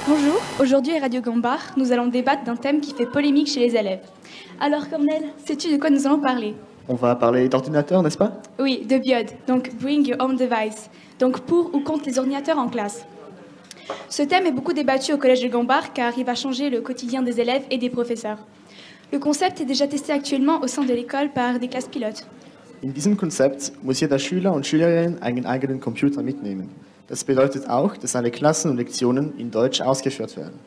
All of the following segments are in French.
Bonjour, aujourd'hui à Radio Gambard, nous allons débattre d'un thème qui fait polémique chez les élèves. Alors Cornel, sais-tu de quoi nous allons parler? On va parler d'ordinateur, n'est-ce pas? Oui, de BIOD, donc Bring Your Own Device, donc pour ou contre les ordinateurs en classe. Ce thème est beaucoup débattu au collège de Gambard car il va changer le quotidien des élèves et des professeurs. Le concept est déjà testé actuellement au sein de l'école par des classes pilotes. In diesem Konzept muss jeder Schüler und Schülerin einen eigenen Computer mitnehmen. Das bedeutet auch, dass alle Klassen und Lektionen in Deutsch ausgeführt werden.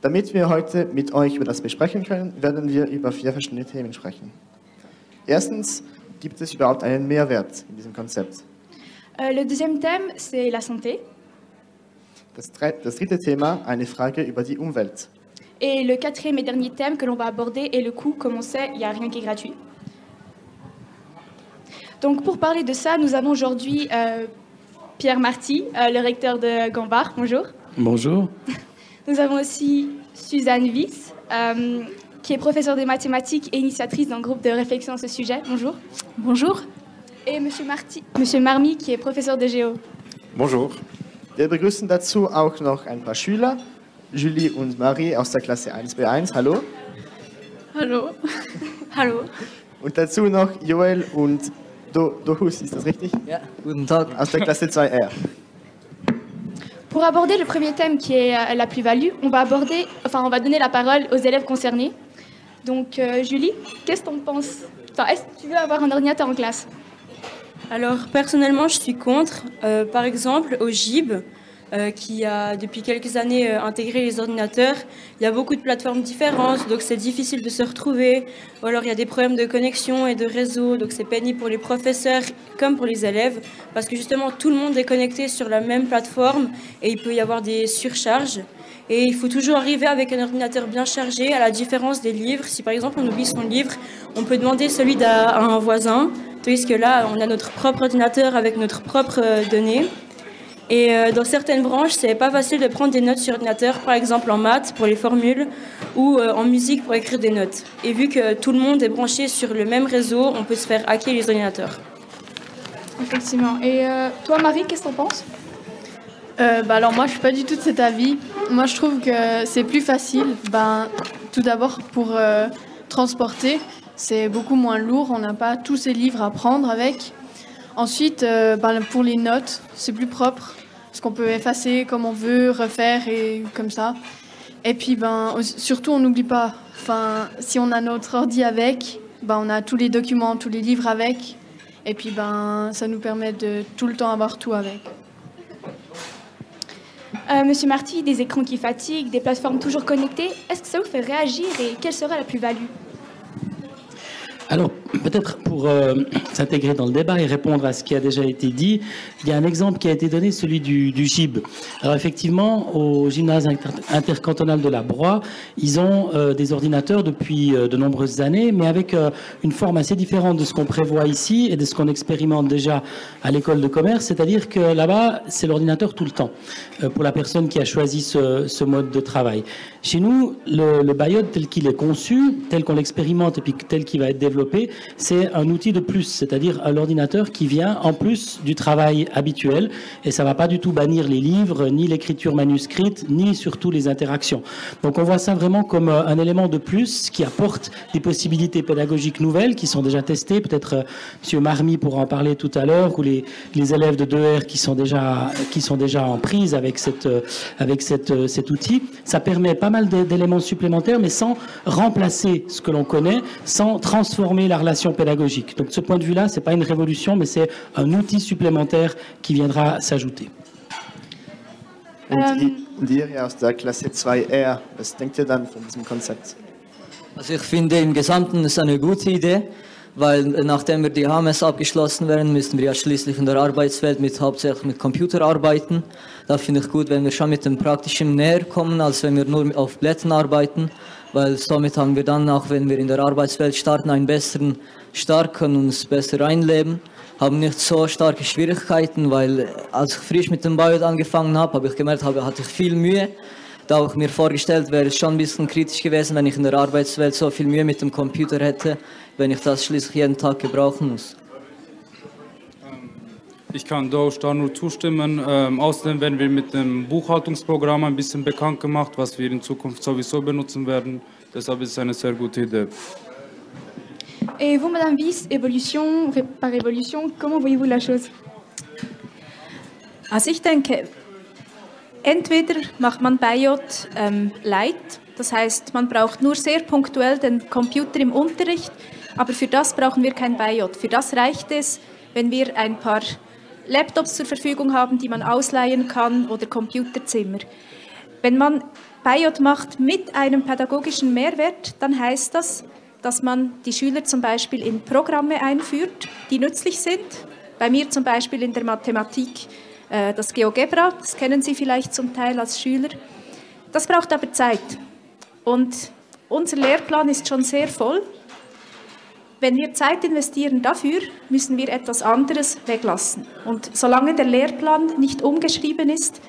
Damit wir heute mit euch über das besprechen können, werden wir über 4 verschiedene Themen sprechen. Erstens, gibt es überhaupt einen Mehrwert in diesem Konzept? Le deuxième thème, c'est la santé. Das dritte Thema, eine Frage über die Umwelt. Et le quatrième et dernier thème que l'on va aborder est le coût. Comme on sait, il n'y a rien qui est gratuit. Donc pour parler de ça, nous avons aujourd'hui Pierre Marty, le recteur de Gambard. Bonjour. Bonjour. Nous avons aussi Suzanne Wyss, qui est professeure de mathématiques et initiatrice d'un groupe de réflexion à ce sujet. Bonjour. Bonjour. Et Monsieur Marmy, qui est professeur de géo. Bonjour. Wir begrüßen dazu auch noch ein paar Schüler, Julie und Marie aus der Klasse 1b1. Hallo. Hallo. Hallo. Und dazu noch Joel und Dohus, ist das richtig? Ja, guten Tag. Aus der Klasse 2R. Pour aborder le premier thème qui est la plus-value, on va donner la parole aux élèves concernés. Donc Julie, qu'est-ce que tu en penses? Est-ce que tu veux avoir un ordinateur en classe? Alors personnellement, je suis contre. Par exemple, au GIB, qui a depuis quelques années intégré les ordinateurs, il y a beaucoup de plateformes différentes, donc c'est difficile de se retrouver. Ou alors il y a des problèmes de connexion et de réseau, donc c'est pénible pour les professeurs comme pour les élèves, parce que justement tout le monde est connecté sur la même plateforme et il peut y avoir des surcharges. Et il faut toujours arriver avec un ordinateur bien chargé, à la différence des livres. Si par exemple on oublie son livre, on peut demander celui à un voisin, tandis que là on a notre propre ordinateur avec notre propre données. Et dans certaines branches, c'est pas facile de prendre des notes sur ordinateur, par exemple en maths pour les formules ou en musique pour écrire des notes. Et vu que tout le monde est branché sur le même réseau, on peut se faire hacker les ordinateurs. Effectivement. Et toi, Marie, qu'est-ce que tu en penses? Alors moi, je suis pas du tout de cet avis. Moi, je trouve que c'est plus facile. Tout d'abord, pour transporter, c'est beaucoup moins lourd. On n'a pas tous ces livres à prendre avec. Ensuite, pour les notes, c'est plus propre, parce qu'on peut effacer comme on veut, refaire et comme ça. Et puis, surtout, on n'oublie pas. Si on a notre ordi avec, on a tous les documents, tous les livres avec. Et puis, ça nous permet de tout le temps avoir tout avec. Monsieur Marty, des écrans qui fatiguent, des plateformes toujours connectées, est-ce que ça vous fait réagir et quelle serait la plus-value? Alors, peut-être pour s'intégrer dans le débat et répondre à ce qui a déjà été dit, il y a un exemple qui a été donné, celui du GIB. Alors effectivement, au gymnase intercantonal de la Broye, ils ont des ordinateurs depuis de nombreuses années, mais avec une forme assez différente de ce qu'on prévoit ici et de ce qu'on expérimente déjà à l'école de commerce, c'est-à-dire que là-bas, c'est l'ordinateur tout le temps, pour la personne qui a choisi ce mode de travail. Chez nous, le BIOD tel qu'il est conçu, tel qu'on l'expérimente et puis tel qu'il va être développé, c'est un outil de plus, c'est-à-dire l'ordinateur qui vient en plus du travail habituel et ça ne va pas du tout bannir les livres, ni l'écriture manuscrite, ni surtout les interactions. Donc on voit ça vraiment comme un élément de plus qui apporte des possibilités pédagogiques nouvelles qui sont déjà testées, peut-être M. Marmy pourra en parler tout à l'heure, ou les élèves de 2R qui sont déjà en prise avec cet outil. Ça permet pas mal d'éléments supplémentaires, mais sans remplacer ce que l'on connaît, sans transformer la relation pédagogique. Donc de ce point de vue-là, ce n'est pas une révolution, mais c'est un outil supplémentaire qui viendra s'ajouter. Und ihr aus der Klasse 2R, was denkt ihr dann von diesem Konzept? Also ich finde im Gesamten ist eine gute Idee, weil nachdem wir die HMS abgeschlossen werden, müssen wir ja schließlich in der Arbeitswelt hauptsächlich mit Computer arbeiten. Da finde ich gut, wenn wir schon mit dem Praktischen näher kommen, als wenn wir nur auf Blättern arbeiten, weil somit haben wir dann auch, wenn wir in der Arbeitswelt starten, einen besseren Start, können uns besser einleben, haben nicht so starke Schwierigkeiten, weil als ich frisch mit dem BIOD angefangen habe, habe ich gemerkt, hatte ich viel Mühe. Da habe ich mir vorgestellt, wäre es schon ein bisschen kritisch gewesen, wenn ich in der Arbeitswelt so viel Mühe mit dem Computer hätte, wenn ich das schließlich jeden Tag gebrauchen muss. Ich kann da nur zustimmen. Außerdem werden wir mit dem Buchhaltungsprogramm ein bisschen bekannt gemacht, was wir in Zukunft sowieso benutzen werden. Deshalb ist es eine sehr gute Idee. Et vous, Madame Wyss, évolution par évolution, comment voyez-vous la chose? Also ich denke, entweder macht man BIOT light, das heißt, man braucht nur sehr punktuell den Computer im Unterricht, aber für das brauchen wir kein BIOT. Für das reicht es, wenn wir ein paar Laptops zur Verfügung haben, die man ausleihen kann, oder Computerzimmer. Wenn man BIOT macht mit einem pädagogischen Mehrwert, dann heißt das, dass man die Schüler zum Beispiel in Programme einführt, die nützlich sind. Bei mir zum Beispiel in der Mathematik das GeoGebra, das kennen Sie vielleicht zum Teil als Schüler. Das braucht aber Zeit. Und unser Lehrplan ist schon sehr voll. Wenn wir Zeit investieren dafür, müssen wir etwas anderes weglassen. Und solange der Lehrplan nicht umgeschrieben ist,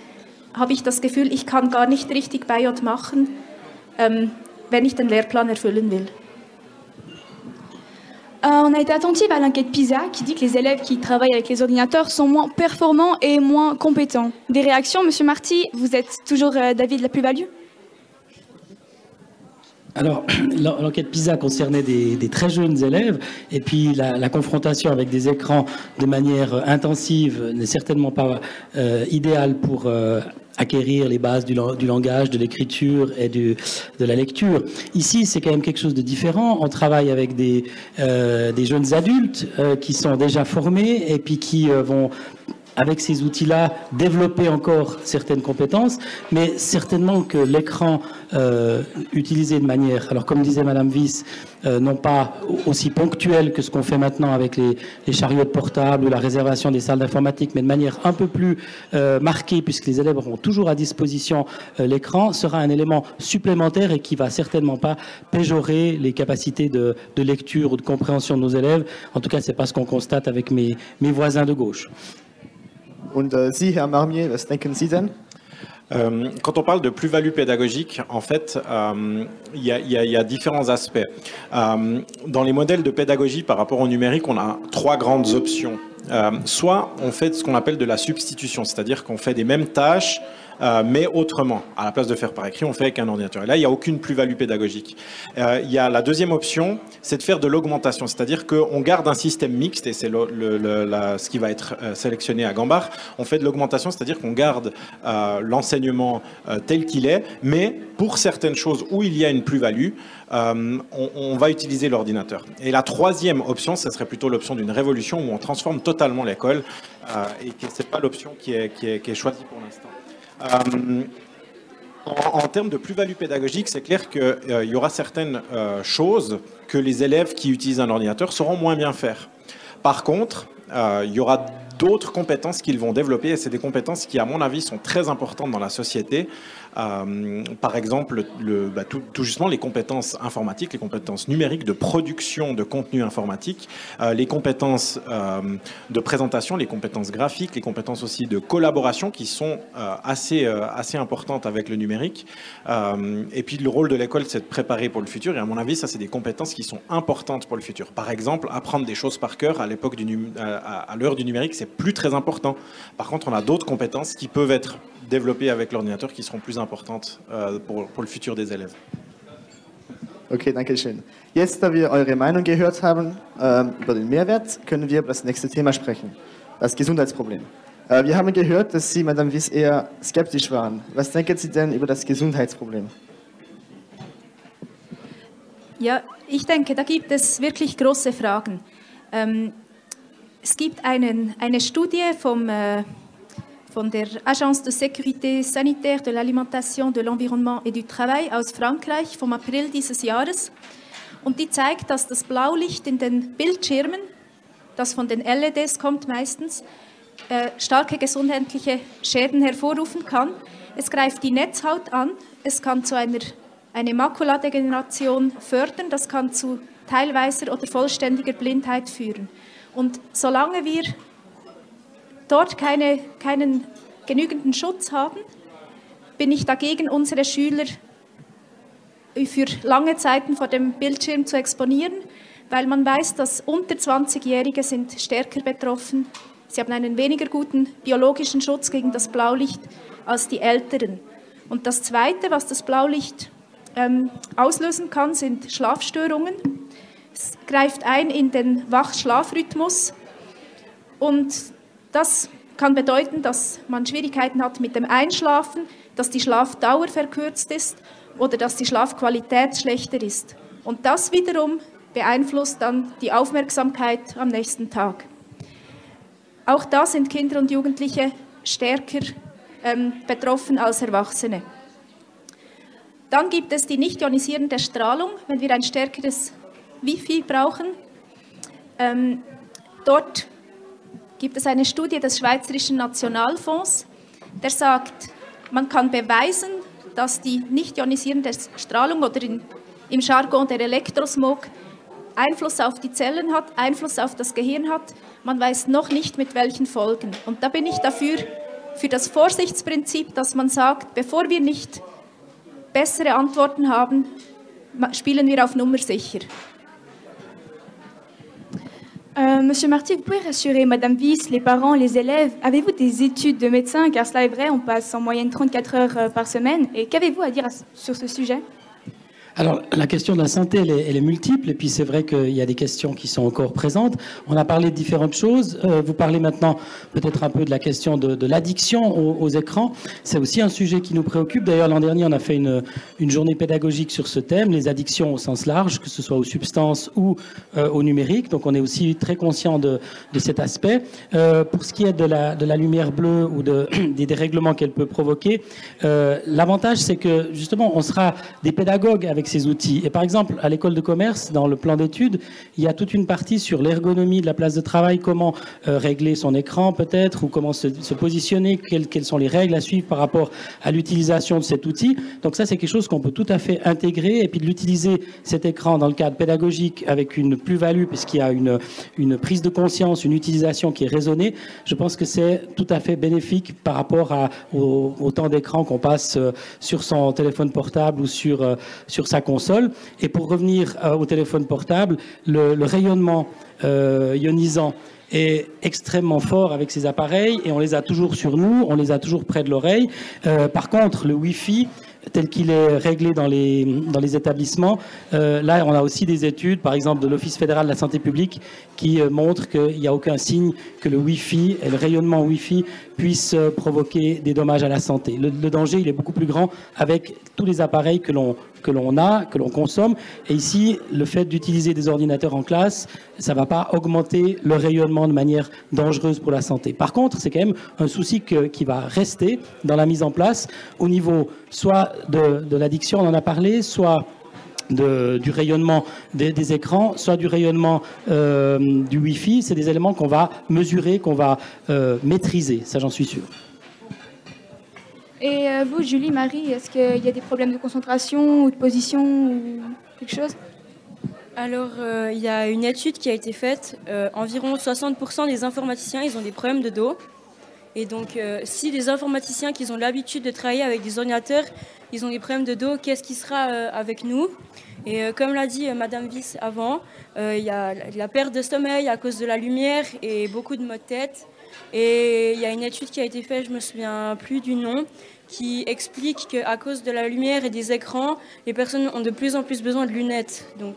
habe ich das Gefühl, ich kann gar nicht richtig BIOT machen, wenn ich den Lehrplan erfüllen will. On a été attentif à l'enquête PISA qui dit que les élèves qui travaillent avec les ordinateurs sont moins performants et moins compétents. Des réactions, Monsieur Marty, vous êtes toujours d'avis de la plus-value? Alors, l'enquête PISA concernait des très jeunes élèves, et puis la confrontation avec des écrans de manière intensive n'est certainement pas idéale pour acquérir les bases du langage, de l'écriture et de la lecture. Ici, c'est quand même quelque chose de différent. On travaille avec des jeunes adultes qui sont déjà formés et puis qui vont, avec ces outils-là, développer encore certaines compétences, mais certainement que l'écran utilisé de manière, alors comme disait Madame Wyss, non pas aussi ponctuelle que ce qu'on fait maintenant avec les chariots de portable ou la réservation des salles d'informatique, mais de manière un peu plus marquée, puisque les élèves auront toujours à disposition l'écran, sera un élément supplémentaire et qui va certainement pas péjorer les capacités de lecture ou de compréhension de nos élèves. En tout cas, c'est pas ce qu'on constate avec mes voisins de gauche. Und Sie, Herr Marmier, was denken Sie denn? Quand on parle de plus-value pédagogique, en fait, il y a différents aspects. Dans les modèles de pédagogie par rapport au numérique, on a trois grandes options. Soit on fait ce qu'on appelle de la substitution, c'est-à-dire qu'on fait des mêmes tâches, mais autrement. À la place de faire par écrit, on fait avec un ordinateur. Et là, il n'y a aucune plus-value pédagogique. Il y a la deuxième option, c'est de faire de l'augmentation, c'est-à-dire qu'on garde un système mixte, et c'est ce qui va être sélectionné à Gambart. On fait de l'augmentation, c'est-à-dire qu'on garde l'enseignement tel qu'il est, mais pour certaines choses où il y a une plus-value, on va utiliser l'ordinateur. Et la troisième option, ce serait plutôt l'option d'une révolution où on transforme totalement l'école, et ce n'est pas l'option qui est choisie pour l'instant. En termes de plus-value pédagogique, c'est clair qu'il y aura certaines choses que les élèves qui utilisent un ordinateur sauront moins bien faire. Par contre, il y aura d'autres compétences qu'ils vont développer, et c'est des compétences qui, à mon avis, sont très importantes dans la société. Par exemple, tout justement les compétences informatiques, les compétences numériques de production de contenu informatique, les compétences de présentation, les compétences graphiques, les compétences aussi de collaboration qui sont assez importantes avec le numérique. Et puis le rôle de l'école, c'est de préparer pour le futur, et à mon avis, ça c'est des compétences qui sont importantes pour le futur. Par exemple, apprendre des choses par cœur à l'heure du numérique, c'est plus très important. Par contre, on a d'autres compétences qui peuvent être développées avec l'ordinateur qui seront plus importantes pour le futur des élèves. Okay, danke schön. Jetzt, da wir eure Meinung gehört haben über den Mehrwert, können wir über das nächste Thema sprechen, das Gesundheitsproblem. Wir haben gehört, dass Sie, Madame Wyss, eher skeptisch waren. Was denken Sie denn über das Gesundheitsproblem? Ja, ich denke, da gibt es wirklich große Fragen. Es gibt eine Studie von der Agence de sécurité sanitaire de l'alimentation, de l'environnement et du travail aus Frankreich vom April dieses Jahres. Und die zeigt, dass das Blaulicht in den Bildschirmen, das von den LEDs kommt meistens, starke gesundheitliche Schäden hervorrufen kann. Es greift die Netzhaut an, es kann zu eine Makuladegeneration fördern, das kann zu teilweiser oder vollständiger Blindheit führen. Und solange wir dort keinen genügenden Schutz haben, bin ich dagegen, unsere Schüler für lange Zeiten vor dem Bildschirm zu exponieren, weil man weiß, dass unter 20-Jährige sind stärker betroffen Sie haben einen weniger guten biologischen Schutz gegen das Blaulicht als die Älteren. Und das Zweite, was das Blaulicht auslösen kann, sind Schlafstörungen. Es greift ein in den Wach-Schlaf-Rhythmus und das kann bedeuten, dass man Schwierigkeiten hat mit dem Einschlafen, dass die Schlafdauer verkürzt ist oder dass die Schlafqualität schlechter ist. Und das wiederum beeinflusst dann die Aufmerksamkeit am nächsten Tag. Auch da sind Kinder und Jugendliche stärker betroffen als Erwachsene. Dann gibt es die nicht ionisierende Strahlung, wenn wir ein stärkeres Wi-Fi brauchen. Dort gibt es eine Studie des Schweizerischen Nationalfonds, der sagt, man kann beweisen, dass die nicht ionisierende Strahlung oder im Jargon der Elektrosmog Einfluss auf die Zellen hat, Einfluss auf das Gehirn hat. Man weiß noch nicht, mit welchen Folgen. Und da bin ich dafür, für das Vorsichtsprinzip, dass man sagt, bevor wir nicht bessere Antworten haben, spielen wir auf Nummer sicher. Monsieur Marty, vous pouvez rassurer Madame Wyss, les parents, les élèves. Avez-vous des études de médecin? Car cela est vrai, on passe en moyenne 34 heures par semaine. Et qu'avez-vous à dire sur ce sujet? Alors, la question de la santé, elle est multiple, et puis c'est vrai qu'il y a des questions qui sont encore présentes. On a parlé de différentes choses. Vous parlez maintenant peut-être un peu de la question de l'addiction aux écrans. C'est aussi un sujet qui nous préoccupe. D'ailleurs, l'an dernier, on a fait une journée pédagogique sur ce thème, les addictions au sens large, que ce soit aux substances ou au numérique. Donc, on est aussi très conscient de cet aspect. Pour ce qui est de la lumière bleue ou des dérèglements qu'elle peut provoquer, l'avantage, c'est que justement, on sera des pédagogues avec ces outils. Et par exemple, à l'école de commerce, dans le plan d'études, il y a toute une partie sur l'ergonomie de la place de travail, comment régler son écran peut-être, ou comment se positionner, quelles sont les règles à suivre par rapport à l'utilisation de cet outil. Donc ça, c'est quelque chose qu'on peut tout à fait intégrer, et puis de l'utiliser, cet écran, dans le cadre pédagogique, avec une plus-value, puisqu'il y a une prise de conscience, une utilisation qui est raisonnée. Je pense que c'est tout à fait bénéfique par rapport au temps d'écran qu'on passe sur son téléphone portable ou sur sa console. Et pour revenir au téléphone portable, le rayonnement ionisant est extrêmement fort avec ces appareils, et on les a toujours sur nous, on les a toujours près de l'oreille. Par contre, le Wi-Fi, tel qu'il est réglé dans les établissements, là, on a aussi des études, par exemple de l'Office fédéral de la santé publique, qui montrent qu'il n'y a aucun signe que le Wi-Fi et le rayonnement Wi-Fi puissent provoquer des dommages à la santé. Le danger, il est beaucoup plus grand avec tous les appareils que l'on consomme. Et ici, le fait d'utiliser des ordinateurs en classe, ça ne va pas augmenter le rayonnement de manière dangereuse pour la santé. Par contre, c'est quand même un souci qui va rester dans la mise en place au niveau soit de l'addiction, on en a parlé, soit du rayonnement des écrans, soit du rayonnement du Wi-Fi. C'est des éléments qu'on va mesurer, qu'on va maîtriser, ça j'en suis sûr. Et vous, Julie, Marie, est-ce qu'il y a des problèmes de concentration ou de position ou quelque chose? Alors, il y a une étude qui a été faite. Environ 60% des informaticiens, ils ont des problèmes de dos. Et donc, si des informaticiens qui ont l'habitude de travailler avec des ordinateurs, ils ont des problèmes de dos, qu'est-ce qui sera avec nous? Et comme l'a dit Madame Wyss avant, il y a la perte de sommeil à cause de la lumière et beaucoup de maux de tête. Et il y a une étude qui a été faite, je ne me souviens plus du nom, qui explique qu'à cause de la lumière et des écrans, les personnes ont de plus en plus besoin de lunettes. Donc,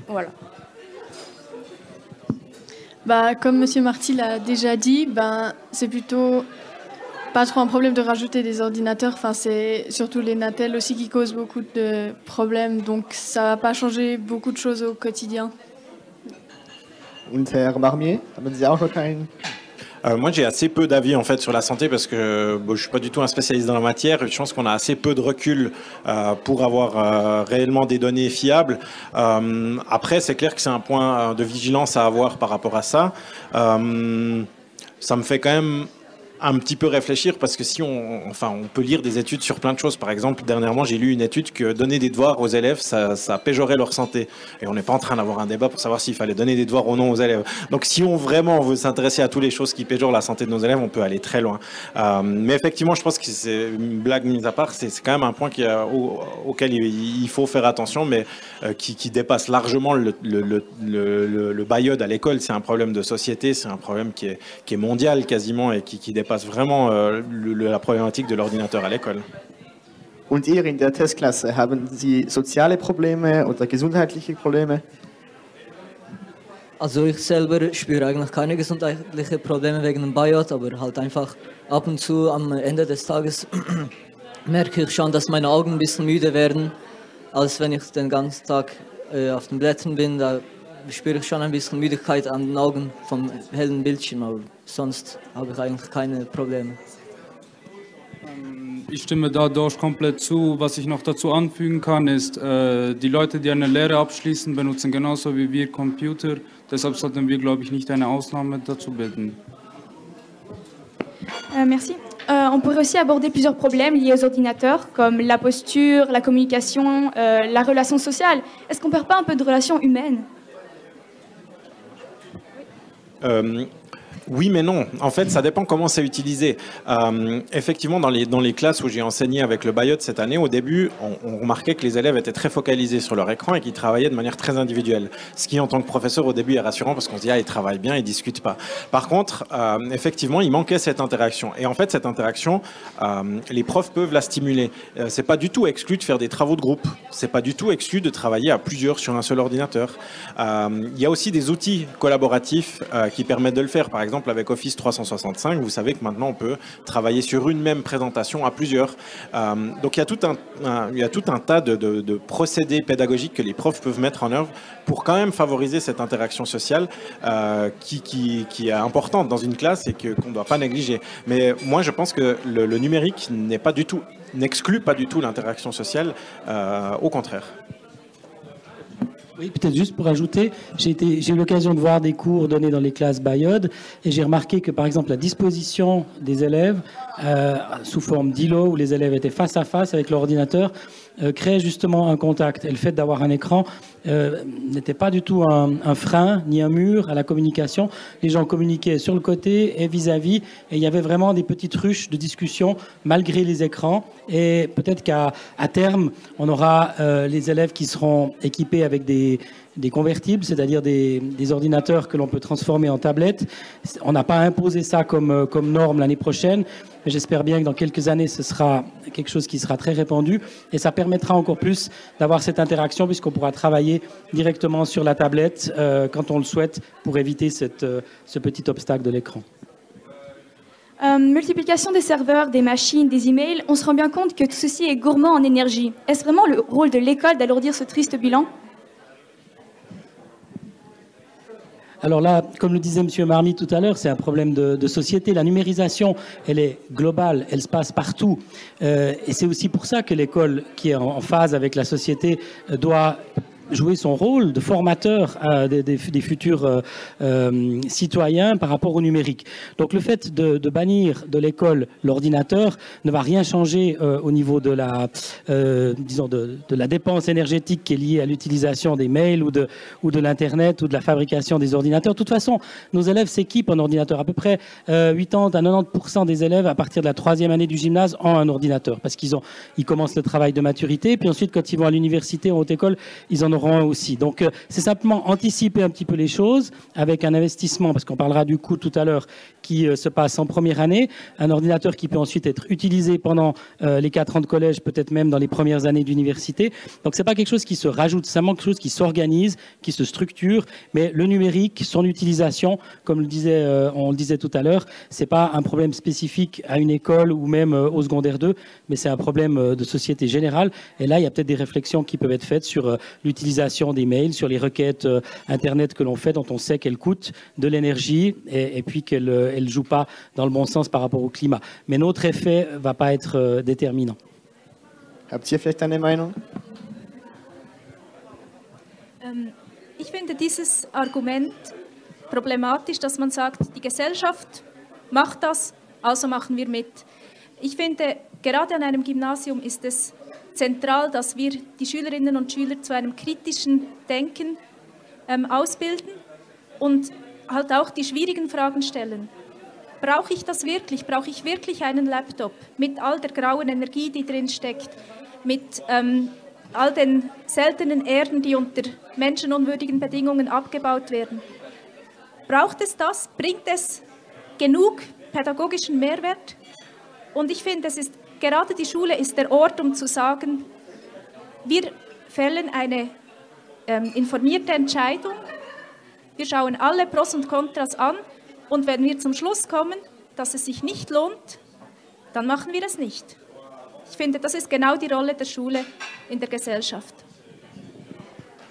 voilà. Comme M. Marty l'a déjà dit, c'est plutôt pas trop un problème de rajouter des ordinateurs. C'est surtout les Natel aussi qui causent beaucoup de problèmes. Donc ça ne va pas changer beaucoup de choses au quotidien. Und Herr Marmier, haben Sie auch noch keinen? Moi, j'ai assez peu d'avis en fait sur la santé parce que je suis pas du tout un spécialiste dans la matière. Je pense qu'on a assez peu de recul pour avoir réellement des données fiables. Après, c'est clair que c'est un point de vigilance à avoir par rapport à ça. Ça me fait quand même un petit peu réfléchir parce que si on peut lire des études sur plein de choses. Par exemple, dernièrement, j'ai lu une étude que donner des devoirs aux élèves, ça péjorait leur santé. Et on n'est pas en train d'avoir un débat pour savoir s'il fallait donner des devoirs ou non aux élèves. Donc, si on vraiment veut s'intéresser à toutes les choses qui péjorent la santé de nos élèves, on peut aller très loin. Mais effectivement, je pense que c'est une blague mise à part. C'est quand même un point auquel il faut faire attention, mais qui dépasse largement le BAYOD à l'école. C'est un problème de société, c'est un problème qui est mondial quasiment et qui dépasse vraiment la problématique de l'ordinateur à l'école. Und ihr in der Testklasse, haben Sie soziale Probleme oder gesundheitliche Probleme? Also ich selber spüre eigentlich keine gesundheitlichen Probleme wegen dem BAYOD, aber halt einfach ab und zu am Ende des Tages merke ich schon, dass meine Augen ein bisschen müde werden, als wenn ich den ganzen Tag auf den Blättern bin. Da spüre ich schon ein bisschen Müdigkeit an den Augen vom hellen Bildschirm, aber sonst habe ich eigentlich keine Probleme. Ich stimme dadurch komplett zu. Was ich noch dazu anfügen kann, ist, die Leute, die eine Lehre abschließen, benutzen genauso wie wir Computer. Deshalb sollten wir, glaube ich, nicht eine Ausnahme dazu bilden. Merci. On pourrait aussi aborder plusieurs problèmes liés aux ordinateurs, comme la posture, la communication, la relation sociale. Est-ce qu'on ne perd pas un peu de relation humaine? Oui, mais non. En fait, ça dépend comment c'est utilisé. Effectivement, dans les classes où j'ai enseigné avec le BAYOD cette année, au début, on remarquait que les élèves étaient très focalisés sur leur écran et qu'ils travaillaient de manière très individuelle. Ce qui, en tant que professeur, au début, est rassurant parce qu'on se dit « Ah, ils travaillent bien, ils discutent pas ». Par contre, effectivement, il manquait cette interaction. Et en fait, cette interaction, les profs peuvent la stimuler. C'est pas du tout exclu de faire des travaux de groupe. C'est pas du tout exclu de travailler à plusieurs sur un seul ordinateur. Il y a aussi des outils collaboratifs qui permettent de le faire. Par exemple, avec Office 365, vous savez que maintenant on peut travailler sur une même présentation à plusieurs. Donc il y a tout un tas de procédés pédagogiques que les profs peuvent mettre en œuvre pour quand même favoriser cette interaction sociale qui est importante dans une classe et qu'on ne doit pas négliger. Mais moi je pense que le numérique n'exclut pas du tout l'interaction sociale, au contraire. Oui, peut-être juste pour ajouter, j'ai eu l'occasion de voir des cours donnés dans les classes BAYOD et j'ai remarqué que par exemple la disposition des élèves sous forme d'îlot où les élèves étaient face à face avec l'ordinateur créait justement un contact. Et le fait d'avoir un écran n'était pas du tout un frein ni un mur à la communication. Les gens communiquaient sur le côté et vis-à-vis et il y avait vraiment des petites ruches de discussion malgré les écrans. Et peut-être qu'à terme, on aura les élèves qui seront équipés avec des convertibles, c'est-à-dire des ordinateurs que l'on peut transformer en tablettes. On n'a pas imposé ça comme norme l'année prochaine, mais j'espère bien que dans quelques années, ce sera quelque chose qui sera très répandu et ça permettra encore plus d'avoir cette interaction puisqu'on pourra travailler directement sur la tablette quand on le souhaite pour éviter ce petit obstacle de l'écran. Multiplication des serveurs, des machines, des emails, on se rend bien compte que tout ceci est gourmand en énergie. Est-ce vraiment le rôle de l'école d'alourdir ce triste bilan ? Alors là, comme le disait M. Marmy tout à l'heure, c'est un problème de société. La numérisation, elle est globale, elle se passe partout. Et c'est aussi pour ça que l'école, qui est en phase avec la société, doit jouer son rôle de formateur des futurs citoyens par rapport au numérique. Donc le fait de bannir de l'école l'ordinateur ne va rien changer au niveau de la, disons de la dépense énergétique qui est liée à l'utilisation des mails ou de l'Internet ou de la fabrication des ordinateurs. De toute façon, nos élèves s'équipent en ordinateur. À peu près 80 à 90% des élèves à partir de la 3e année du gymnase ont un ordinateur parce qu'ils commencent le travail de maturité. Puis ensuite, quand ils vont à l'université, en haute école, ils en auront aussi. Donc c'est simplement anticiper un petit peu les choses avec un investissement, parce qu'on parlera du coût tout à l'heure, qui se passe en première année, un ordinateur qui peut ensuite être utilisé pendant les 4 ans de collège, peut-être même dans les premières années d'université. Donc c'est pas quelque chose qui se rajoute, c'est vraiment quelque chose qui s'organise, qui se structure, mais le numérique, son utilisation, comme on le disait tout à l'heure, c'est pas un problème spécifique à une école ou même au secondaire 2, mais c'est un problème de société générale. Et là, il y a peut-être des réflexions qui peuvent être faites sur l'utilisation des mails, sur les requêtes Internet que l'on fait, dont on sait qu'elles coûtent de l'énergie et puis qu'elles ne jouent pas dans le bon sens par rapport au climat. Mais notre effet ne va pas être déterminant. Habt ihr vielleicht eine Meinung? Ich finde dieses Argument problematisch, dass man sagt, die Gesellschaft macht das also machen wir mit. Ich finde, gerade an einem Gymnasium ist es zentral, dass wir die Schülerinnen und Schüler zu einem kritischen Denken ausbilden und halt auch die schwierigen Fragen stellen. Brauche ich das wirklich? Brauche ich wirklich einen Laptop mit all der grauen Energie, die drin steckt, mit all den seltenen Erden, die unter menschenunwürdigen Bedingungen abgebaut werden? Braucht es das? Bringt es genug pädagogischen Mehrwert? Und ich finde, gerade die Schule ist der Ort, um zu sagen, wir fällen eine informierte Entscheidung, wir schauen alle Pros und Kontras an und wenn wir zum Schluss kommen, dass es sich nicht lohnt, dann machen wir es nicht. Ich finde, das ist genau die Rolle der Schule in der Gesellschaft.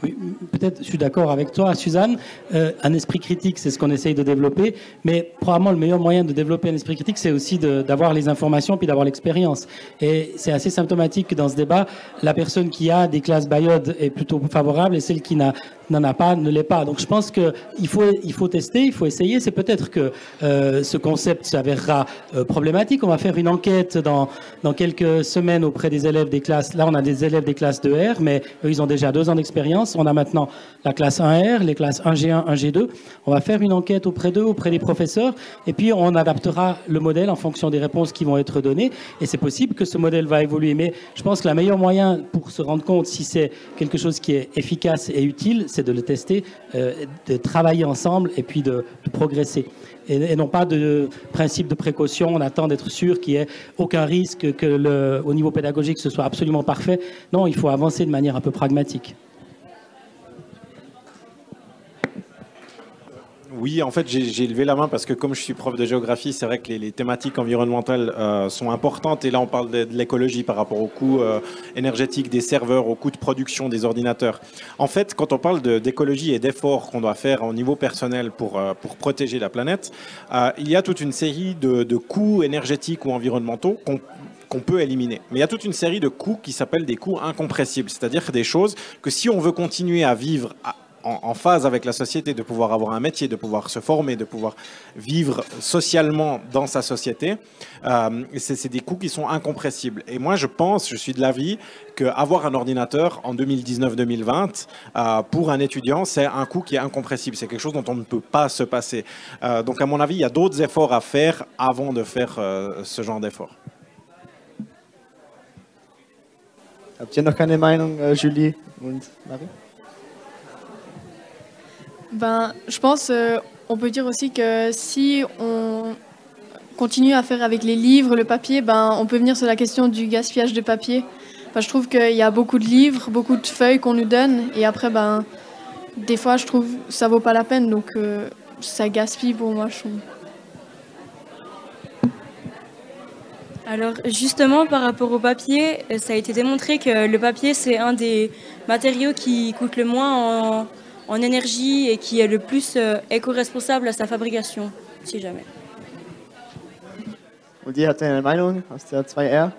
Oui, peut-être, je suis d'accord avec toi, Suzanne. Un esprit critique, c'est ce qu'on essaye de développer, mais probablement le meilleur moyen de développer un esprit critique, c'est aussi d'avoir les informations puis d'avoir l'expérience. Et c'est assez symptomatique que dans ce débat, la personne qui a des classes Bayod est plutôt favorable et celle qui n'en a pas ne l'est pas. Donc je pense qu'il faut tester, il faut essayer. C'est peut-être que ce concept s'avérera problématique. On va faire une enquête dans quelques semaines auprès des élèves des classes. Là, on a des élèves des classes 2R, mais eux, ils ont déjà 2 ans d'expérience. On a maintenant la classe 1R, les classes 1G1, 1G2. On va faire une enquête auprès d'eux, auprès des professeurs, et puis on adaptera le modèle en fonction des réponses qui vont être données. Et c'est possible que ce modèle va évoluer. Mais je pense que le meilleur moyen pour se rendre compte si c'est quelque chose qui est efficace et utile, c'est de le tester, de travailler ensemble et puis de progresser. Et non pas de principe de précaution, on attend d'être sûr qu'il n'y ait aucun risque, que au niveau pédagogique ce soit absolument parfait. Non, il faut avancer de manière un peu pragmatique. Oui, en fait, j'ai levé la main parce que comme je suis prof de géographie, c'est vrai que les thématiques environnementales sont importantes. Et là, on parle de l'écologie par rapport au coût énergétique des serveurs, au coût de production des ordinateurs. En fait, quand on parle d'écologie et d'efforts qu'on doit faire au niveau personnel pour protéger la planète, il y a toute une série de coûts énergétiques ou environnementaux qu'on peut éliminer. Mais il y a toute une série de coûts qui s'appellent des coûts incompressibles, c'est-à-dire des choses que si on veut continuer à vivre en phase avec la société, de pouvoir avoir un métier, de pouvoir se former, de pouvoir vivre socialement dans sa société, c'est des coûts qui sont incompressibles. Et moi, je suis de l'avis qu'avoir un ordinateur en 2019-2020, pour un étudiant, c'est un coût qui est incompressible. C'est quelque chose dont on ne peut pas se passer. Donc, à mon avis, il y a d'autres efforts à faire avant de faire ce genre d'efforts. Habt ihr noch keine Meinung, Julie und Marie? Ben, je pense on peut dire aussi que si on continue à faire avec les livres, le papier, ben, on peut venir sur la question du gaspillage de papier. Ben, je trouve qu'il y a beaucoup de livres, beaucoup de feuilles qu'on nous donne et après, ben, des fois, je trouve que ça vaut pas la peine, donc ça gaspille pour moi, je trouve. Alors justement, par rapport au papier, ça a été démontré que le papier, c'est un des matériaux qui coûte le moins en énergie et qui est le plus éco-responsable à sa fabrication, si jamais. Und ihr habt eine Meinung aus der 2R?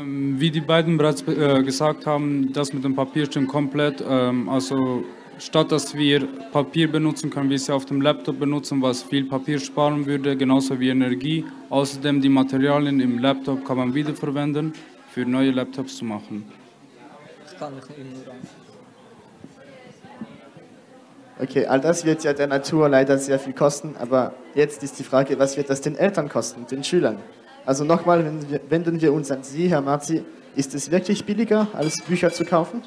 Wie die beiden bereits gesagt haben, das mit dem Papier stimmt komplett. Also statt dass wir Papier benutzen, können wir es auf dem Laptop benutzen, was viel Papier sparen würde, genauso wie Energie. Außerdem die Materialien im Laptop kann man wiederverwenden, für neue Laptops zu machen. Ich kann mich nur an. Okay, all das wird ja der Natur leider sehr viel kosten, aber jetzt ist die Frage, was wird das den Eltern kosten, den Schülern? Also nochmal, wenden wir uns an Sie, Herr Marzi, ist es wirklich billiger, als Bücher zu kaufen?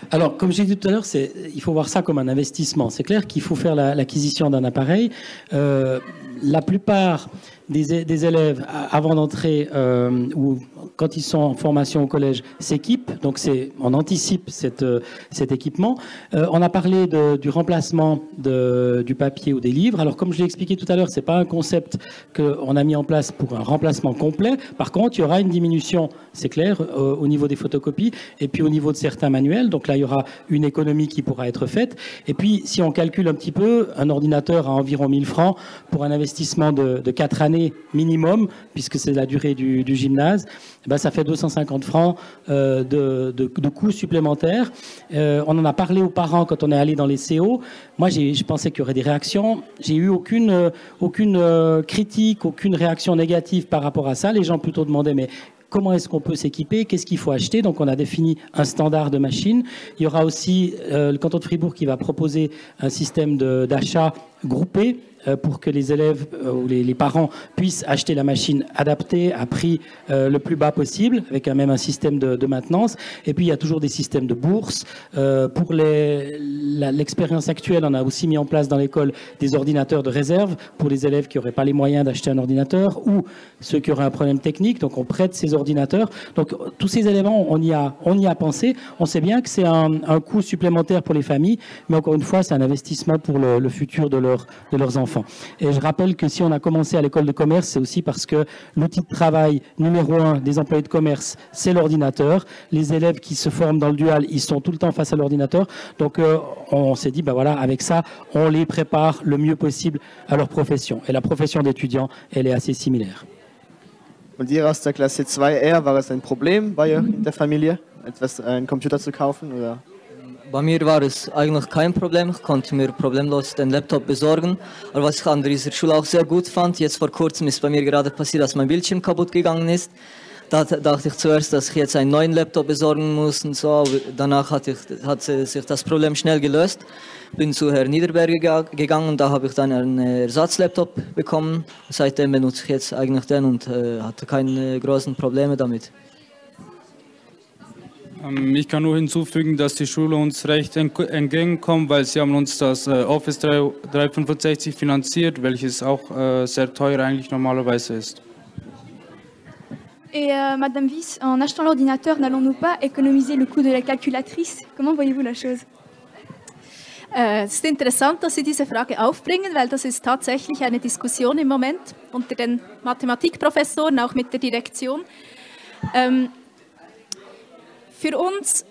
Alors, comme j'ai dit tout à l'heure, il faut voir ça comme un investissement. C'est clair qu'il faut faire l'acquisition d'un appareil. La plupart des élèves, avant d'entrer ou quand ils sont en formation au collège, s'équipent. Donc, on anticipe cet équipement. On a parlé du remplacement du papier ou des livres. Alors, comme je l'ai expliqué tout à l'heure, ce n'est pas un concept qu'on a mis en place pour un remplacement complet. Par contre, il y aura une diminution, c'est clair, au niveau des photocopies et puis au niveau de certains manuels. Donc là, il y aura une économie qui pourra être faite. Et puis, si on calcule un petit peu, un ordinateur à environ 1000 francs pour un investissement de 4 années minimum, puisque c'est la durée du gymnase, ben, ça fait 250 francs de coûts supplémentaires. On en a parlé aux parents quand on est allé dans les CO. Moi, je pensais qu'il y aurait des réactions. J'ai eu aucune critique, aucune réaction négative par rapport à ça. Les gens plutôt demandaient, mais comment est-ce qu'on peut s'équiper? Qu'est-ce qu'il faut acheter? Donc, on a défini un standard de machine. Il y aura aussi le canton de Fribourg qui va proposer un système d'achat groupé pour que les élèves ou les parents puissent acheter la machine adaptée à prix le plus bas possible, avec même un système de maintenance. Et puis, il y a toujours des systèmes de bourse. Pour l'expérience actuelle, on a aussi mis en place dans l'école des ordinateurs de réserve pour les élèves qui n'auraient pas les moyens d'acheter un ordinateur ou ceux qui auraient un problème technique. Donc, on prête ces ordinateurs. Donc, tous ces éléments, on y a pensé. On sait bien que c'est un coût supplémentaire pour les familles, mais encore une fois, c'est un investissement pour le futur de leurs enfants. Et je rappelle que si on a commencé à l'école de commerce, c'est aussi parce que l'outil de travail numéro 1 des employés de commerce, c'est l'ordinateur. Les élèves qui se forment dans le dual, ils sont tout le temps face à l'ordinateur. Donc on s'est dit, ben voilà, avec ça, on les prépare le mieux possible à leur profession. Et la profession d'étudiant, elle est assez similaire. Und ihr aus der Klasse 2R, war es ein Problem bei euch in der Familie, einen Computer zu kaufen? Oder? Bei mir war es eigentlich kein Problem, ich konnte mir problemlos den Laptop besorgen. Aber was ich an dieser Schule auch sehr gut fand, jetzt vor kurzem ist bei mir gerade passiert, dass mein Bildschirm kaputt gegangen ist. Da dachte ich zuerst, dass ich jetzt einen neuen Laptop besorgen muss und so, aber danach hat sich das Problem schnell gelöst. Bin zu Herrn Niederberger gegangen und da habe ich dann einen Ersatzlaptop bekommen. Seitdem benutze ich jetzt eigentlich den und hatte keine großen Probleme damit. Ich kann nur hinzufügen, dass die Schule uns recht entgegenkommt, weil sie haben uns das Office 365 finanziert, welches auch sehr teuer eigentlich normalerweise ist. Et Madame Wyss, en achetant l'ordinateur, n'allons-nous pas économiser le coût de la calculatrice? Comment voyez-vous la chose? Es ist interessant, dass Sie diese Frage aufbringen, weil das ist tatsächlich eine Diskussion im Moment unter den Mathematikprofessoren, auch mit der Direktion. Für uns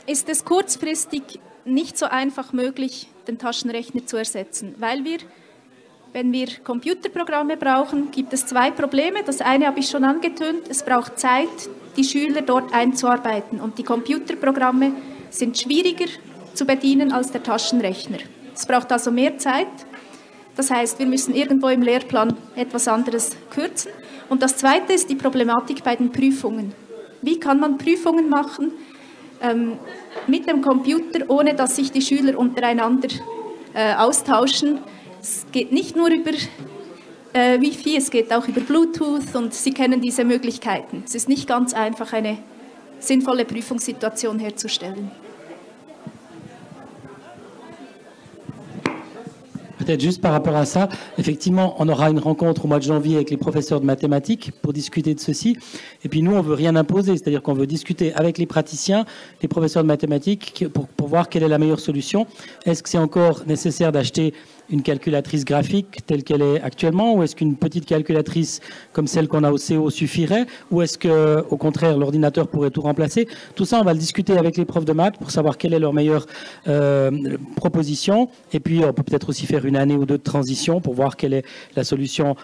ist es kurzfristig nicht so einfach möglich, den Taschenrechner zu ersetzen, weil wenn wir Computerprogramme brauchen, gibt es zwei Probleme. Das eine habe ich schon angetönt, es braucht Zeit, die Schüler dort einzuarbeiten und die Computerprogramme sind schwieriger zu bedienen als der Taschenrechner. Es braucht also mehr Zeit. Das heißt, wir müssen irgendwo im Lehrplan etwas anderes kürzen. Und das Zweite ist die Problematik bei den Prüfungen. Wie kann man Prüfungen machen mit dem Computer, ohne dass sich die Schüler untereinander austauschen? Es geht nicht nur über Wi-Fi, es geht auch über Bluetooth und Sie kennen diese Möglichkeiten. Es ist nicht ganz einfach, eine sinnvolle Prüfungssituation herzustellen. Peut-être juste par rapport à ça, effectivement, on aura une rencontre au mois de janvier avec les professeurs de mathématiques pour discuter de ceci. Et puis nous, on veut rien imposer, c'est-à-dire qu'on veut discuter avec les praticiens, les professeurs de mathématiques, pour voir quelle est la meilleure solution. Est-ce que c'est encore nécessaire d'acheter une calculatrice graphique telle qu'elle est actuellement, ou est-ce qu'une petite calculatrice comme celle qu'on a au CO suffirait, ou est-ce que, au contraire, l'ordinateur pourrait tout remplacer? Tout ça, on va le discuter avec les profs de maths pour savoir quelle est leur meilleure proposition, et puis on peut peut-être aussi faire une année ou deux de transition pour voir quelle est la solution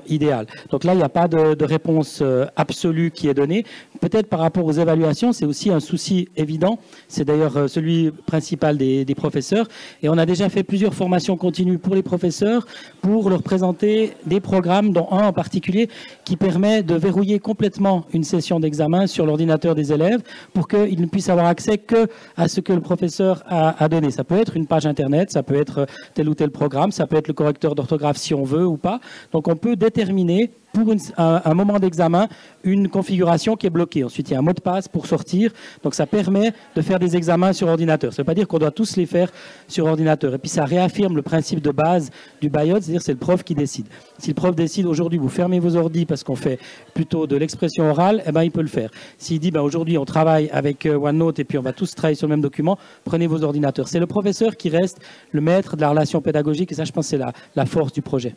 idéale. Donc là, il n'y a pas de réponse absolue qui est donnée. Peut-être par rapport aux évaluations, c'est aussi un souci évident, c'est d'ailleurs celui principal des professeurs, et on a déjà fait plusieurs formations continue pour les professeurs, pour leur présenter des programmes, dont un en particulier qui permet de verrouiller complètement une session d'examen sur l'ordinateur des élèves pour qu'ils ne puissent avoir accès que à ce que le professeur a donné. Ça peut être une page internet, ça peut être tel ou tel programme, ça peut être le correcteur d'orthographe si on veut ou pas. Donc on peut déterminer pour un moment d'examen une configuration qui est bloquée. Ensuite, il y a un mot de passe pour sortir. Donc, ça permet de faire des examens sur ordinateur. Ça ne veut pas dire qu'on doit tous les faire sur ordinateur. Et puis, ça réaffirme le principe de base du BIOD, c'est-à-dire c'est le prof qui décide. Si le prof décide aujourd'hui, vous fermez vos ordis parce qu'on fait plutôt de l'expression orale, eh ben, il peut le faire. S'il dit, ben, aujourd'hui, on travaille avec OneNote et puis on va tous travailler sur le même document, prenez vos ordinateurs. C'est le professeur qui reste le maître de la relation pédagogique et ça, je pense, c'est la force du projet.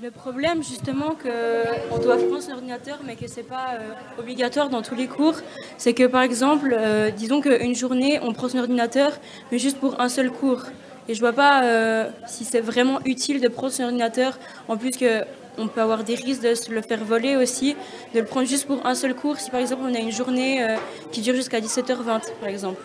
Le problème, justement, qu'on doit prendre son ordinateur, mais que ce n'est pas obligatoire dans tous les cours, c'est que, par exemple, disons qu'une journée, on prend son ordinateur, mais juste pour un seul cours. Et je vois pas si c'est vraiment utile de prendre son ordinateur, en plus qu'on peut avoir des risques de se le faire voler aussi, de le prendre juste pour un seul cours, si par exemple on a une journée qui dure jusqu'à 17h20 par exemple.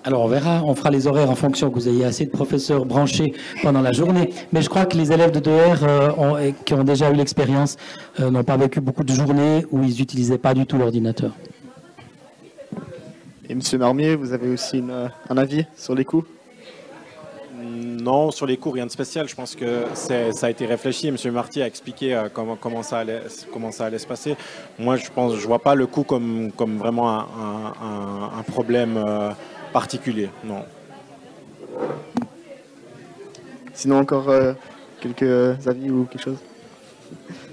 Alors on verra, on fera les horaires en fonction que vous ayez assez de professeurs branchés pendant la journée. Mais je crois que les élèves de 2R qui ont déjà eu l'expérience n'ont pas vécu beaucoup de journées où ils n'utilisaient pas du tout l'ordinateur. Et Monsieur Marmier, vous avez aussi un avis sur les coûts? Non, sur les cours, rien de spécial. Je pense que ça a été réfléchi. Monsieur Marty a expliqué comment ça allait se passer. Moi, je vois pas le coût comme vraiment un problème particulier. Non. Sinon, encore quelques avis ou quelque chose?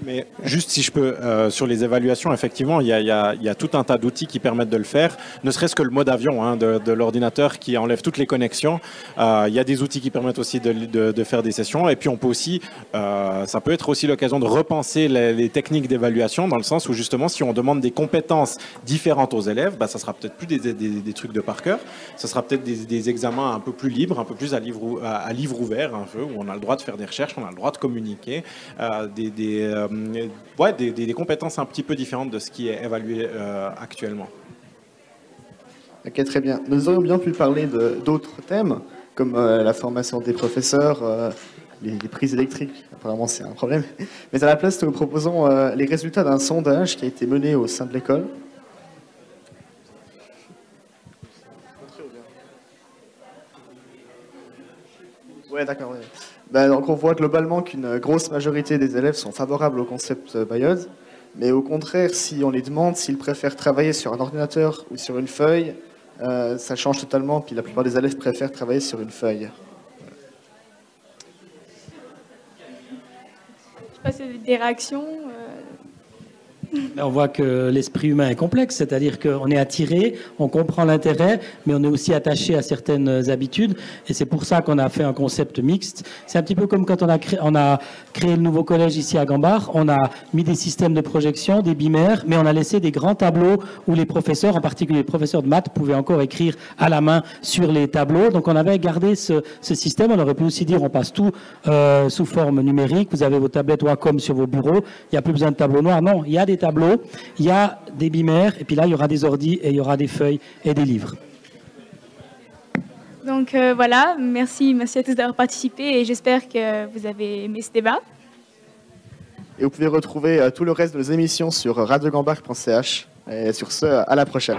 Mais juste si je peux, sur les évaluations, effectivement, il y a tout un tas d'outils qui permettent de le faire, ne serait-ce que le mode avion de l'ordinateur qui enlève toutes les connexions. Il y a des outils qui permettent aussi de faire des sessions. Et puis on peut aussi, ça peut être aussi l'occasion de repenser les techniques d'évaluation, dans le sens où justement, si on demande des compétences différentes aux élèves, ça sera peut-être plus des trucs de par cœur, ça sera peut-être des examens un peu plus libres, un peu plus à livre ouvert, un peu, où on a le droit de faire des recherches, on a le droit de communiquer, des compétences un petit peu différentes de ce qui est évalué actuellement. Ok, très bien. Nous aurions bien pu parler d'autres thèmes, comme la formation des professeurs, les prises électriques. Apparemment, c'est un problème. Mais à la place, nous proposons les résultats d'un sondage qui a été mené au sein de l'école. Ouais, d'accord. Ouais. Donc on voit globalement qu'une grosse majorité des élèves sont favorables au concept BIOD, mais au contraire, si on les demande s'ils préfèrent travailler sur un ordinateur ou sur une feuille, ça change totalement, puis la plupart des élèves préfèrent travailler sur une feuille. Je sais pas, c'est des réactions. On voit que l'esprit humain est complexe, c'est-à-dire qu'on est attiré, on comprend l'intérêt, mais on est aussi attaché à certaines habitudes. Et c'est pour ça qu'on a fait un concept mixte. C'est un petit peu comme quand on a créé le nouveau collège ici à Gambart. On a mis des systèmes de projection, des bimères, mais on a laissé des grands tableaux où les professeurs, en particulier les professeurs de maths, pouvaient encore écrire à la main sur les tableaux. Donc on avait gardé ce système. On aurait pu aussi dire on passe tout sous forme numérique. Vous avez vos tablettes Wacom sur vos bureaux. Il n'y a plus besoin de tableau noir. Non, il y a des tableaux, il y a des bimères, et puis là, il y aura des ordis et il y aura des feuilles et des livres. Donc voilà, merci à tous d'avoir participé et j'espère que vous avez aimé ce débat. Et vous pouvez retrouver tout le reste de nos émissions sur radiogambart.ch. Et sur ce, à la prochaine.